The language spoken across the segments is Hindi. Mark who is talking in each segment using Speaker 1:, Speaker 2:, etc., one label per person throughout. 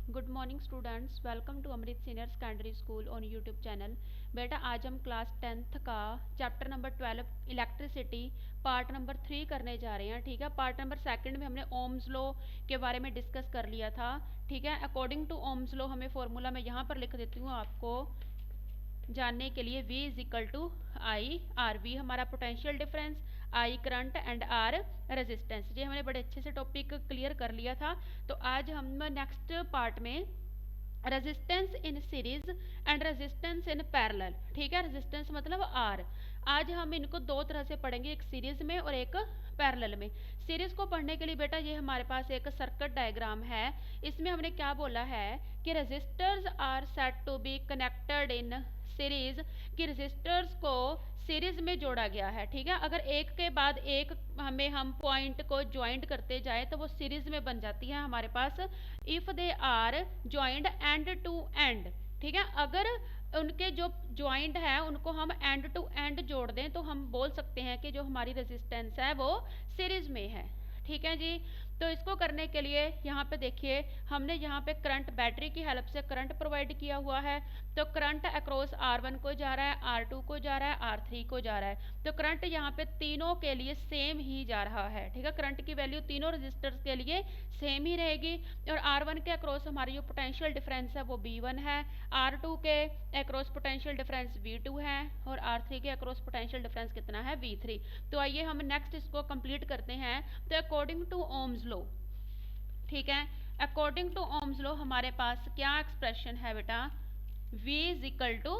Speaker 1: Good morning students, welcome to Amrit senior secondary school on YouTube channel. बेटा आज हम क्लास 10th का chapter number 12 electricity part number 3 करने जा रहे हैं। ठीक है, पार्ट नंबर 2 में हमने ओम्स लॉ के बारे में डिस्कस कर लिया था। ठीक है, अकॉर्डिंग टू ओम्स लॉ हमें फॉर्मूला मैं यहाँ पर लिख देती हूँ आपको जानने के लिए। V is equal to I R. V हमारा potential difference, I current and R resistance. ये हमने बड़े अच्छे से टॉपिक क्लियर कर लिया था। तो आज हम नेक्स्ट पार्ट में resistance in series and resistance in parallel. ठीक है, रेजिस्टेंस मतलब आर। आज हम इनको दो तरह से पढ़ेंगे, एक सीरीज में और एक पैरेलल में। सीरीज को पढ़ने के लिए बेटा ये हमारे पास एक सर्किट डायग्राम है। इसमें हमने क्या बोला है कि resistors are said to be connected in series, कि रेजिस्टर्स को सीरीज में जोड़ा गया है। ठीक है, अगर एक के बाद एक हम पॉइंट को ज्वाइंट करते जाए तो वो सीरीज में बन जाती है हमारे पास। If they are joint end to end. ठीक है, अगर उनके जो ज्वाइंट है उनको हम एंड टू एंड जोड़ दें तो हम बोल सकते हैं कि जो हमारी रेजिस्टेंस है वो सीरीज में है। ठीक है जी। तो इसको करने के लिए यहाँ पे देखिए हमने यहाँ पे करंट, बैटरी की हेल्प से करंट प्रोवाइड किया हुआ है। तो करंट अक्रॉस R1 को जा रहा है, R2 को जा रहा है, R3 को जा रहा है। तो करंट यहाँ पे तीनों के लिए सेम ही जा रहा है। ठीक है, करंट की वैल्यू तीनों रजिस्टर्स के लिए सेम ही रहेगी। और R1 के अक्रॉस हमारी जो पोटेंशियल डिफरेंस है वो V1 है, R2 के अक्रॉस पोटेंशियल डिफरेंस V2 है और R3 के अक्रॉस पोटेंशियल डिफरेंस कितना है, V3। तो आइए हम नेक्स्ट इसको कंप्लीट करते हैं। तो अकॉर्डिंग टू ओम्स लॉ, ठीक है, अकॉर्डिंग टू ओम्स लॉ हमारे पास क्या एक्सप्रेशन है बेटा, V is equal to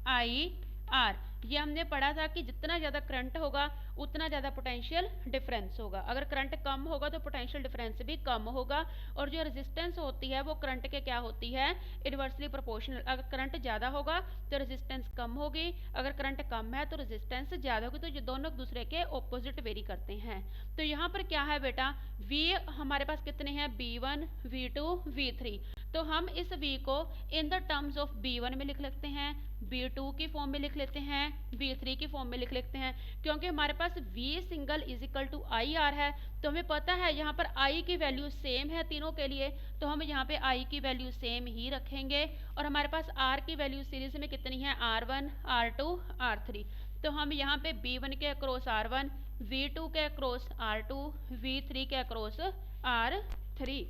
Speaker 1: I R. ये हमने पढ़ा था कि जितना ज़्यादा करंट होगा उतना ज़्यादा पोटेंशियल डिफरेंस होगा। अगर करंट कम होगा तो पोटेंशियल डिफरेंस भी कम होगा। और जो रेजिस्टेंस होती है वो करंट के क्या होती है, इन्वर्सली प्रोपोर्शनल। अगर करंट ज़्यादा होगा तो रेजिस्टेंस कम होगी, अगर करंट कम है तो रेजिस्टेंस ज़्यादा होगी। तो ये दोनों एक दूसरे के ऑपोजिट वेरी करते हैं। तो यहाँ पर क्या है बेटा, V हमारे पास कितने हैं, V1, V2, V3। तो हम इस V को in the terms of B1 में लिख लेते हैं, B2 की फॉर्म में लिख लेते हैं, B3 की फॉर्म में लिख लेते हैं। क्योंकि हमारे पास V single is equal to I R है तो हमें पता है यहाँ पर I की वैल्यू सेम है तीनों के लिए, तो हम यहाँ पे I की वैल्यू सेम ही रखेंगे। और हमारे पास R की वैल्यू सीरीज में कितनी है, R1, R2, R3। तो हम यहाँ पे B1 के अक्रॉस R1, V2 के अक्रॉस R2, V3 के अक्रॉस R3।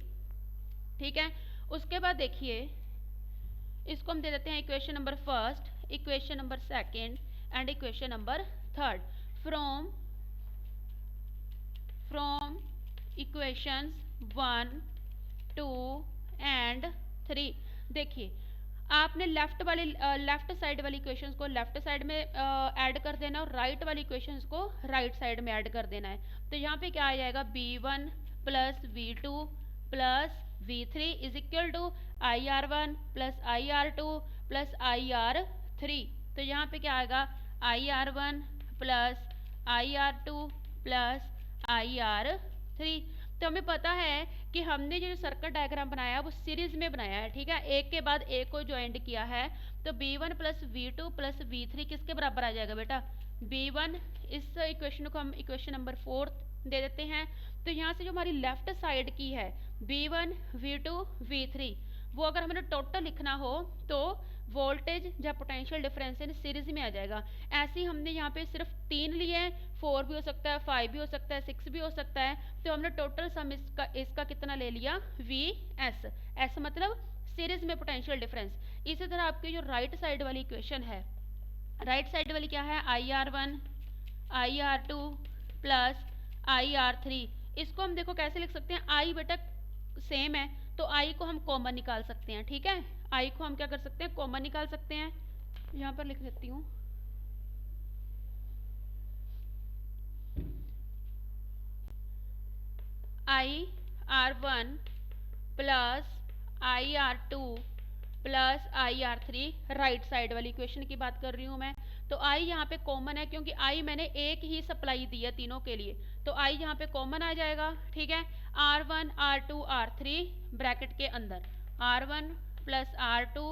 Speaker 1: ठीक है, उसके बाद देखिए इसको हम दे देते हैं equation number first, equation number second and equation number third. From equations 1, 2 and 3। देखिए आपने लेफ्ट साइड वाली इक्वेशंस को लेफ्ट साइड में ऐड कर देना और राइट वाली इक्वेशंस को राइट साइड में ऐड कर देना है। तो यहाँ पे क्या आ जाएगा, B1 plus V2 plus V3 is equal to IR1 plus IR2 plus IR3। तो यहाँ पे क्या आएगा, IR1 plus IR2 plus IR3। तो हमें पता है कि हमने जो सर्किट डायग्राम बनाया है वो सीरीज में बनाया है। ठीक है, एक के बाद एक को ज्वाइंट किया है। तो B1 plus V2 plus V3 किसके बराबर आ जाएगा बेटा, B1। इस इक्वेशन को हम इक्वेशन नंबर 4 दे देते हैं। तो यहाँ से जो हमारी लेफ्ट साइड की है B1, V2, V3, वो अगर हमें टोटल लिखना हो तो वोल्टेज या पोटेंशियल डिफरेंस इन सीरीज में आ जाएगा। ऐसे ही हमने यहाँ पे सिर्फ 3 लिए हैं, 4 भी हो सकता है, 5 भी हो सकता है, 6 भी हो सकता है। तो हमने टोटल सम इसका कितना ले लिया, VS। ऐसा मतलब सीरीज में पोटेंशियल डिफरेंस। इसी तरह आपकी जो राइट साइड वाली इक्वेशन है, राइट साइड वाली क्या है, IR1, IR2 प्लस IR3। इसको हम देखो कैसे लिख सकते हैं, I बेटा सेम है तो I को हम कॉमन निकाल सकते हैं। ठीक है, I को हम क्या कर सकते हैं, कॉमन निकाल सकते हैं। यहाँ पर लिख देती हूँ, IR1 plus IR2 plus IR3, right side वाली इक्वेशन की बात कर रही हूँ मैं। तो I यहाँ पे कॉमन है क्योंकि I मैंने एक ही सप्लाई दी है तीनों के लिए, तो I यहाँ पे कॉमन आ जाएगा। ठीक है, R1, R2, R3 ब्रैकेट के अंदर R1 plus R2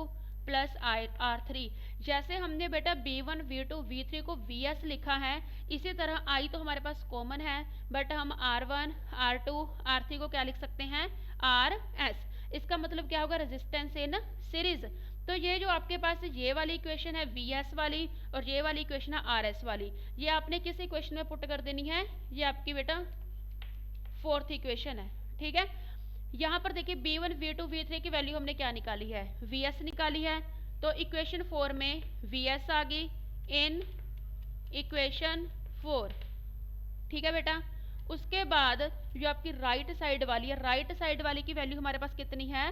Speaker 1: plus R3। जैसे हमने बेटा B1, V2, V3 को VS लिखा है, इसी तरह I तो हमारे पास कॉमन है बट हम R1, R2, R3 को क्या लिख सकते हैं, RS। इसका मतलब क्या होगा, रेजिस्टेंस इन सीरीज। तो ये जो आपके पास ये वाली इक्वेशन है VS वाली और ये वाली इक्वेशन है RS वाली, ये आपने किस इक्वेशन में पुट कर देनी है, ये आपकी बेटा फोर्थ इक्वेशन है। ठीक है, यहाँ पर देखिए V1 V2 V3 की वैल्यू हमने क्या निकाली है, VS निकाली है। तो इक्वेशन 4 में VS आ गई इन इक्वेशन 4। ठीक है बेटा, उसके बाद जो आपकी राइट साइड वाली है, राइट साइड वाली की वैल्यू हमारे पास कितनी है,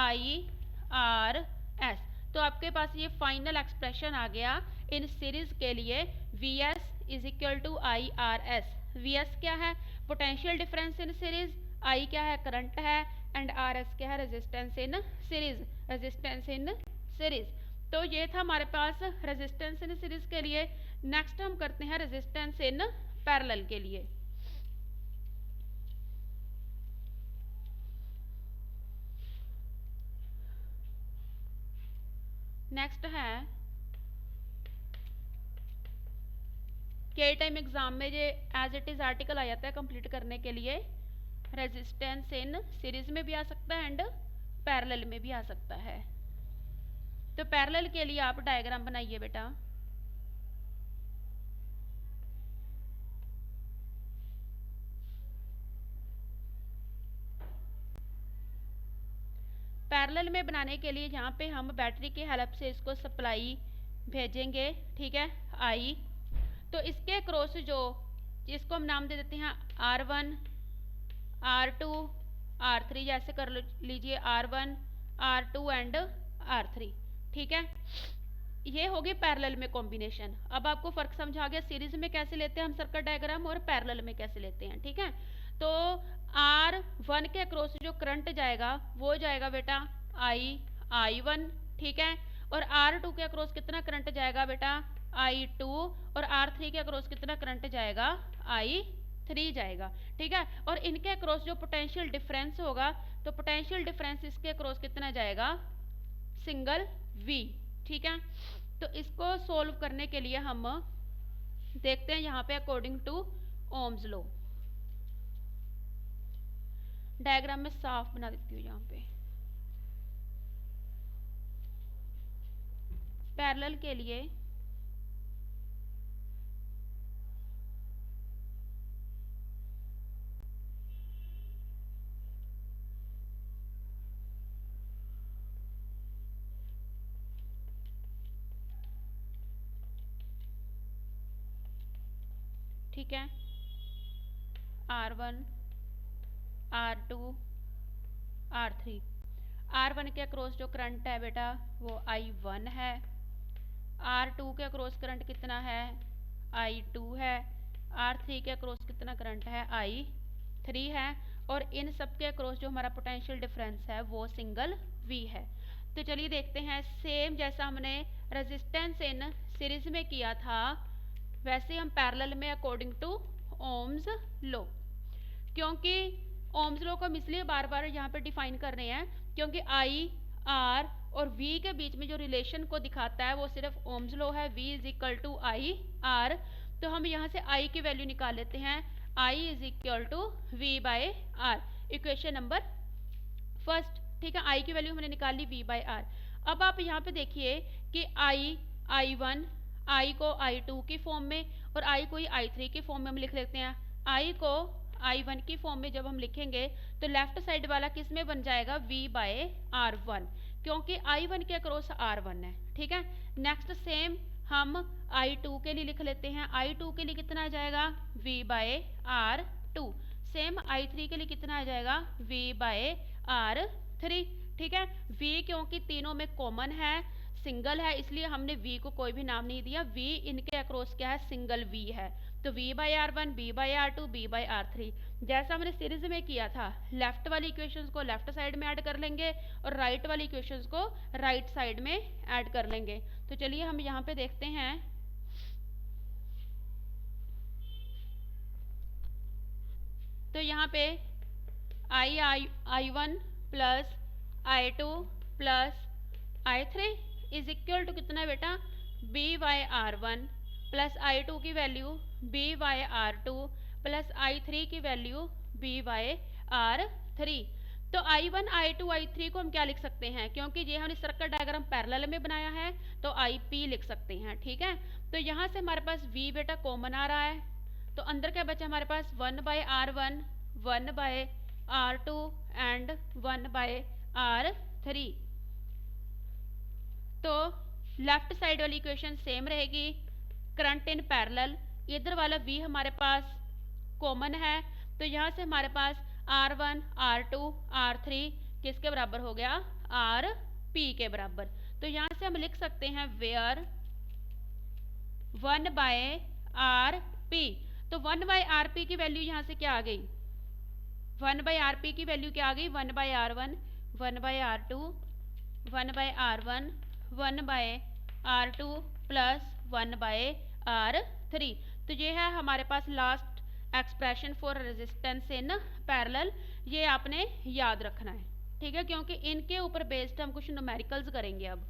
Speaker 1: IRS। तो आपके पास ये फाइनल एक्सप्रेशन आ गया इन सीरीज के लिए, VS is equal to IRS। VS क्या है, potential difference in series, I क्या है, करंट है, एंड RS क्या है, resistance in series, resistance in series. तो ये था हमारे पास रेजिस्टेंस इन सीरीज के लिए। नेक्स्ट हम करते हैं रेजिस्टेंस इन पैरेलल के लिए। नेक्स्ट है के टाइम एग्जाम में ये एज इट इज आर्टिकल आ जाता है कंप्लीट करने के लिए, रेजिस्टेंस इन सीरीज में भी आ सकता है एंड पैरेलल में भी आ सकता है। तो पैरेलल के लिए आप डायग्राम बनाइए बेटा। पैरेलल में बनाने के लिए यहाँ पे हम बैटरी की हेल्प से इसको सप्लाई भेजेंगे। ठीक है, I। तो इसके क्रॉस जो, इसको हम नाम दे देते हैं R1 R2 R3, जैसे कर लीजिए R1 R2 एंड R3। ठीक है, ये होगी पैरेलल में कॉम्बिनेशन। अब आपको फर्क समझ आ गया, सीरीज में कैसे लेते हैं हम सर्किट डायग्राम और पैरेलल में कैसे लेते हैं। ठीक है, तो R1 के अक्रॉस जो करंट जाएगा वो जाएगा बेटा I1। ठीक है, और R2 के अक्रॉस कितना करंट जाएगा बेटा I2, और R3 के अक्रॉस कितना करंट जाएगा I3 जाएगा। ठीक है, और इनके अक्रॉस जो पोटेंशियल डिफरेंस होगा, तो पोटेंशियल डिफरेंस इसके अक्रॉस कितना जाएगा, सिंगल V। ठीक है, तो इसको सोल्व करने के लिए हम देखते हैं यहाँ पे according to Ohm's law. Diagram में साफ बना देती हूँ यहाँ पे। पैरेलल के लिए ठीक है, R1 R2 R3। R1 के अक्रॉस जो करंट है बेटा वो I1 है, R2 के अक्रॉस करंट कितना है, I2 है, R3 के अक्रॉस कितना करंट है, I3 है, और इन सब के अक्रॉस जो हमारा पोटेंशियल डिफरेंस है वो सिंगल V है। तो चलिए देखते हैं, सेम जैसा हमने रेजिस्टेंस इन सीरीज में किया था वैसे हम पैरेलल में अकॉर्डिंग टू ओम्स लॉ। क्योंकि ओम्स लॉ को हम इसलिए बार बार यहाँ पे डिफाइन कर रहे हैं क्योंकि I, R और V के बीच में जो रिलेशन को दिखाता है वो सिर्फ ओम्स लॉ है, V is equal to I R। तो हम यहाँ से I की वैल्यू निकाल लेते हैं, I is equal to V by R, equation number first. ठीक है, I की वैल्यू हमने निकाली V बाय R। अब आप यहाँ पे देखिए कि I1 I को I2 की फॉर्म में और I को ही I3 की फॉर्म में हम लिख लेते हैं। I को I1 की फॉर्म में जब हम लिखेंगे तो लेफ्ट साइड वाला किस में बन जाएगा, V बाय R1, क्योंकि I1 के अक्रॉस R1 है। ठीक है, नेक्स्ट सेम हम I2 के लिए लिख लेते हैं। I2 के लिए कितना आ जाएगा, V bye R2। Same I3 के लिए कितना आ जाएगा, V बाय R3। ठीक है, V क्योंकि तीनों में कॉमन है, सिंगल है, इसलिए हमने V को कोई भी नाम नहीं दिया। V इनके अक्रॉस क्या है, सिंगल V है। तो V by R1, B by R2, B by R3, जैसा हमने सीरीज में किया था, लेफ्ट वाली इक्वेशंस को लेफ्ट साइड में ऐड कर लेंगे और राइट वाली इक्वेशंस को राइट साइड में ऐड कर लेंगे। तो चलिए हम यहाँ पे देखते हैं, तो यहाँ पे I1 plus I2 plus I3 is equal to कितना है बेटा, B bye R1 plus I2 की value B by R2 plus I3 की वैल्यू B बाय R3। तो I1 I2 I3 को हम क्या लिख सकते हैं, क्योंकि ये हमने सर्कल डायग्राम पैरेलल में बनाया है तो IP लिख सकते हैं। ठीक है, तो यहाँ से हमारे पास V बेटा कॉमन आ रहा है, तो अंदर क्या बचा हमारे पास 1/R1, 1/R2 एंड 1/R3। तो लेफ्ट साइड वाली इक्वेशन सेम रहेगी, करंट इन पैरेलल, इधर वाला V हमारे पास कॉमन है, तो यहाँ से हमारे पास R1 R2 R3 किसके बराबर हो गया, RP के बराबर। तो यहाँ से हम लिख सकते हैं वेयर 1/RP, तो 1/RP की वैल्यू यहाँ से क्या आ गई, 1/RP की वैल्यू क्या आ गई, 1/R1, 1/R2, 1/R1, 1/R2 plus 1/R3। तो ये है हमारे पास last expression for resistance in parallel, ये आपने याद रखना है। ठीक है, क्योंकि इनके ऊपर बेस्ड हम कुछ न्यूमेरिकल्स करेंगे। अब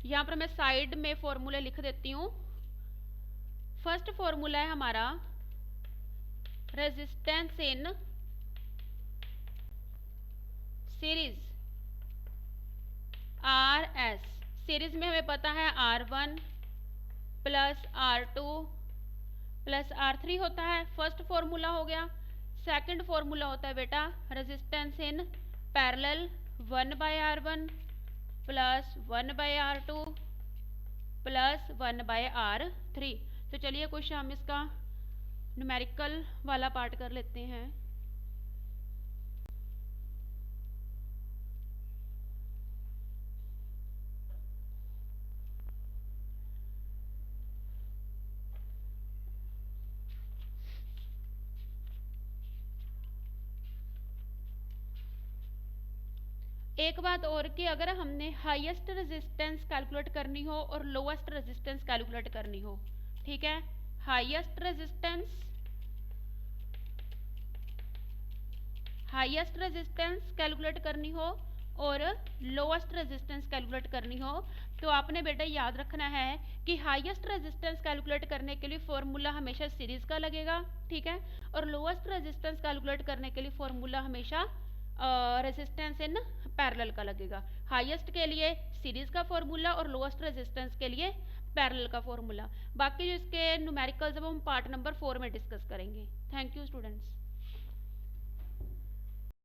Speaker 1: यहाँ पर मैं साइड में फॉर्मूले लिख देती हूँ। फर्स्ट फॉर्मूला है हमारा resistance in series RS। Series में हमें पता है R1 plus R2 plus R3 होता है, फर्स्ट फॉर्मूला हो गया। सेकंड फॉर्मूला होता है बेटा resistance in parallel 1/R1 plus 1/R2 plus 1/R3। तो चलिए कुछ हम इसका न्यूमेरिकल वाला पार्ट कर लेते हैं। एक बात और कि अगर हमने हाईएस्ट रेजिस्टेंस कैलकुलेट करनी हो और लोएस्ट रेजिस्टेंस कैलकुलेट करनी हो, ठीक है, हाईएस्ट रेजिस्टेंस कैलकुलेट करनी हो और लोएस्ट रेजिस्टेंस कैलकुलेट करनी हो, तो आपने बेटा याद रखना है कि हाईएस्ट रेजिस्टेंस कैलकुलेट करने के लिए फॉर्मूला हमेशा सीरीज का लगेगा, ठीक है, और लोएस्ट रेजिस्टेंस कैलकुलेट करने के लिए फॉर्मूला हमेशा रेजिस्टेंस इन पैरेलल का लगेगा। हाईएस्ट के लिए सीरीज का फॉर्मूला और लोएस्ट रेजिस्टेंस के लिए पैरेलल का फॉर्मूला। बाकी जो इसके न्यूमेरिकल्स अब हम पार्ट नंबर 4 में डिस्कस करेंगे। Thank you students.